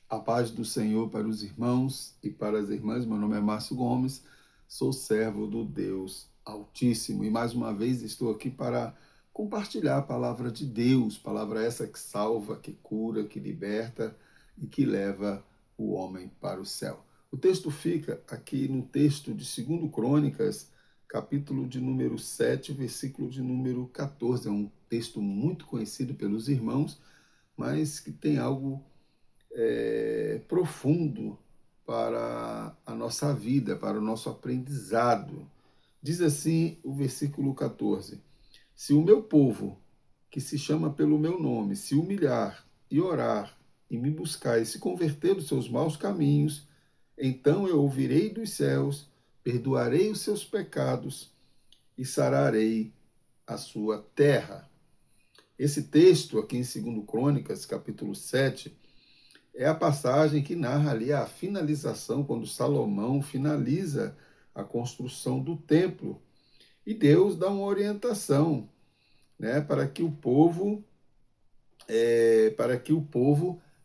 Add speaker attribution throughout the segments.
Speaker 1: A paz do Senhor para os irmãos e para as irmãs. Meu nome é Márcio Gomes, sou servo do Deus Altíssimo e mais uma vez estou aqui para compartilhar a palavra de Deus, palavra essa que salva, que cura, que liberta e que leva o homem para o céu. O texto fica aqui no texto de 2 Crônicas, capítulo de número 7, versículo de número 14. É um texto muito conhecido pelos irmãos, mas que tem algo profundo para a nossa vida, para o nosso aprendizado. Diz assim o versículo 14: Se o meu povo, que se chama pelo meu nome, se humilhar e orar e me buscar e se converter dos seus maus caminhos, então eu ouvirei dos céus, perdoarei os seus pecados e sararei a sua terra. Esse texto aqui em 2 Crônicas, capítulo 7, é a passagem que narra ali a finalização, quando Salomão finaliza a construção do templo. E Deus dá uma orientação, né, para que o povo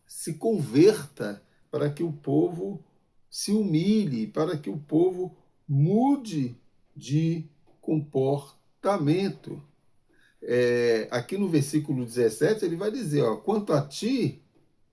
Speaker 1: se converta, para que o povo se humilhe, para que o povo mude de comportamento. Aqui no versículo 17, ele vai dizer, ó, quanto a ti,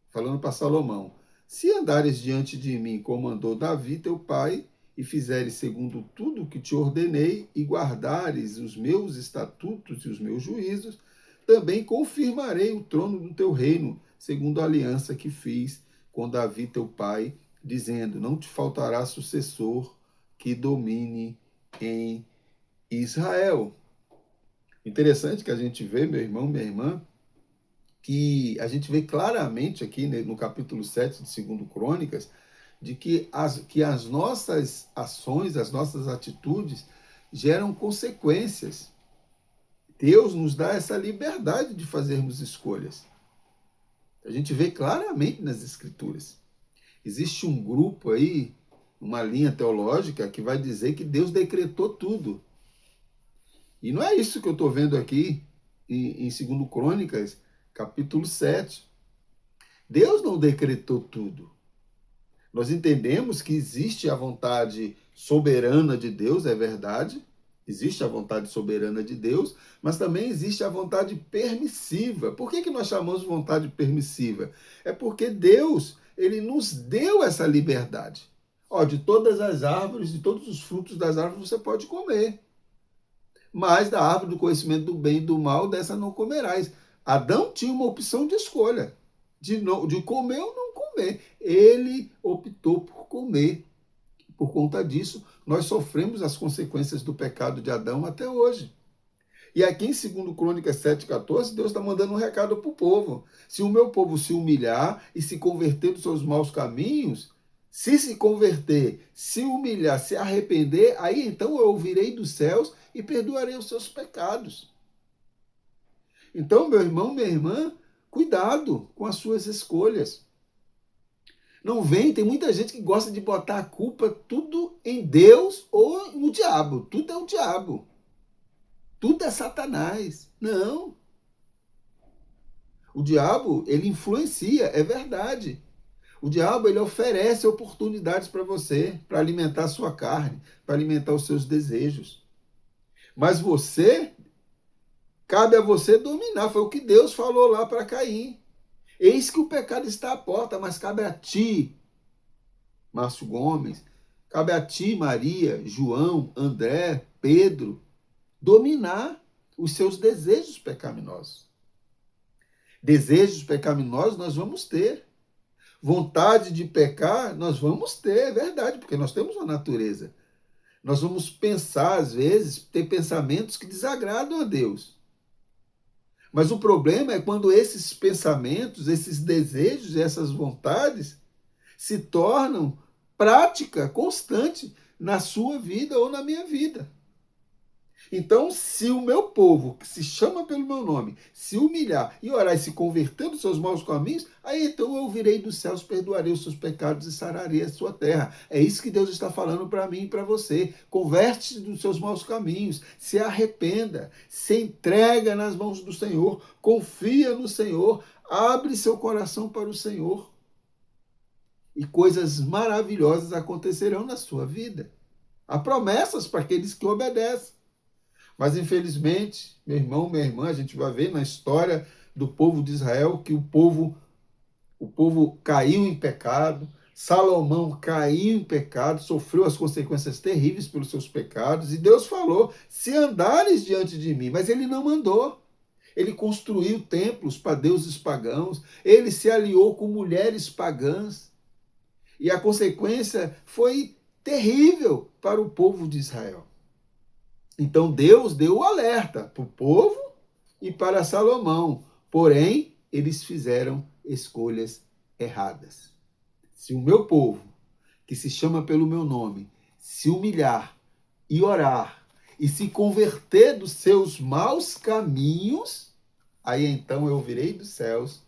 Speaker 1: falando para Salomão, se andares diante de mim como andou Davi, teu pai, e fizeres segundo tudo o que te ordenei, e guardares os meus estatutos e os meus juízos, também confirmarei o trono do teu reino, segundo a aliança que fiz com Davi, teu pai, dizendo, não te faltará sucessor que domine em Israel. Interessante que a gente vê, meu irmão, minha irmã, que a gente vê claramente aqui no capítulo 7 de 2 Crônicas, de que as nossas ações, as nossas atitudes geram consequências. Deus nos dá essa liberdade de fazermos escolhas. A gente vê claramente nas Escrituras. Existe um grupo aí, uma linha teológica, que vai dizer que Deus decretou tudo. E não é isso que eu estou vendo aqui em 2 Crônicas, capítulo 7. Deus não decretou tudo. Nós entendemos que existe a vontade soberana de Deus, é verdade. Existe a vontade soberana de Deus, mas também existe a vontade permissiva. Por que nós chamamos de vontade permissiva? É porque Deus, ele nos deu essa liberdade. Ó, de todas as árvores, de todos os frutos das árvores você pode comer. Mas da árvore do conhecimento do bem e do mal, dessa não comerás. Adão tinha uma opção de escolha, de comer ou não comer. Ele optou por comer. Por conta disso, nós sofremos as consequências do pecado de Adão até hoje. E aqui em 2 Crônicas 7,14, Deus está mandando um recado para o povo. Se o meu povo se humilhar e se converter dos seus maus caminhos, se converter, se humilhar, se arrepender, aí então eu ouvirei dos céus e perdoarei os seus pecados. Então, meu irmão, minha irmã, cuidado com as suas escolhas. Não vem, tem muita gente que gosta de botar a culpa tudo em Deus ou no diabo. Tudo é o diabo. Tudo é Satanás. Não. O diabo, ele influencia, é verdade. O diabo, ele oferece oportunidades para você, para alimentar a sua carne, para alimentar os seus desejos. Mas cabe a você dominar. Foi o que Deus falou lá para Caim. Eis que o pecado está à porta, mas cabe a ti, Márcio Gomes, cabe a ti, Maria, João, André, Pedro, dominar os seus desejos pecaminosos. Desejos pecaminosos nós vamos ter. Vontade de pecar nós vamos ter, é verdade, porque nós temos uma natureza. Nós vamos pensar, às vezes, ter pensamentos que desagradam a Deus. Mas o problema é quando esses pensamentos, esses desejos, essas vontades se tornam prática constante na sua vida ou na minha vida. Então, se o meu povo, que se chama pelo meu nome, se humilhar e orar e se converter dos seus maus caminhos, aí então eu virei dos céus, perdoarei os seus pecados e sararei a sua terra. É isso que Deus está falando para mim e para você. Converte-se dos seus maus caminhos, se arrependa, se entrega nas mãos do Senhor, confia no Senhor, abre seu coração para o Senhor. e coisas maravilhosas acontecerão na sua vida. Há promessas para aqueles que obedecem. Mas, infelizmente, meu irmão, minha irmã, a gente vai ver na história do povo de Israel que o povo caiu em pecado, Salomão caiu em pecado, sofreu as consequências terríveis pelos seus pecados, e Deus falou: se andares diante de mim, mas ele não mandou. Ele construiu templos para deuses pagãos, ele se aliou com mulheres pagãs, e a consequência foi terrível para o povo de Israel. Então Deus deu o alerta para o povo e para Salomão, porém, eles fizeram escolhas erradas. Se o meu povo, que se chama pelo meu nome, se humilhar e orar e se converter dos seus maus caminhos, aí então eu ouvirei dos céus,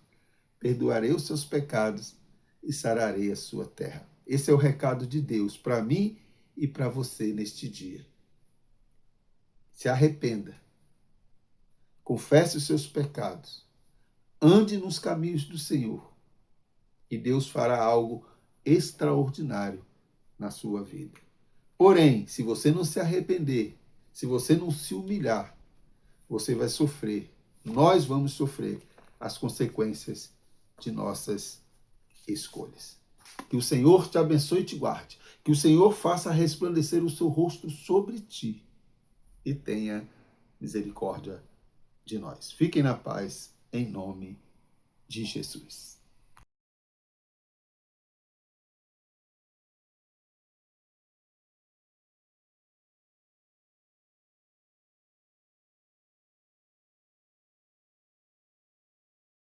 Speaker 1: perdoarei os seus pecados e sararei a sua terra. Esse é o recado de Deus para mim e para você neste dia. Se arrependa, confesse os seus pecados, ande nos caminhos do Senhor e Deus fará algo extraordinário na sua vida. Porém, se você não se arrepender, se você não se humilhar, você vai sofrer, nós vamos sofrer as consequências de nossas escolhas. Que o Senhor te abençoe e te guarde. Que o Senhor faça resplandecer o seu rosto sobre ti e tenha misericórdia de nós. Fiquem na paz, em nome de Jesus.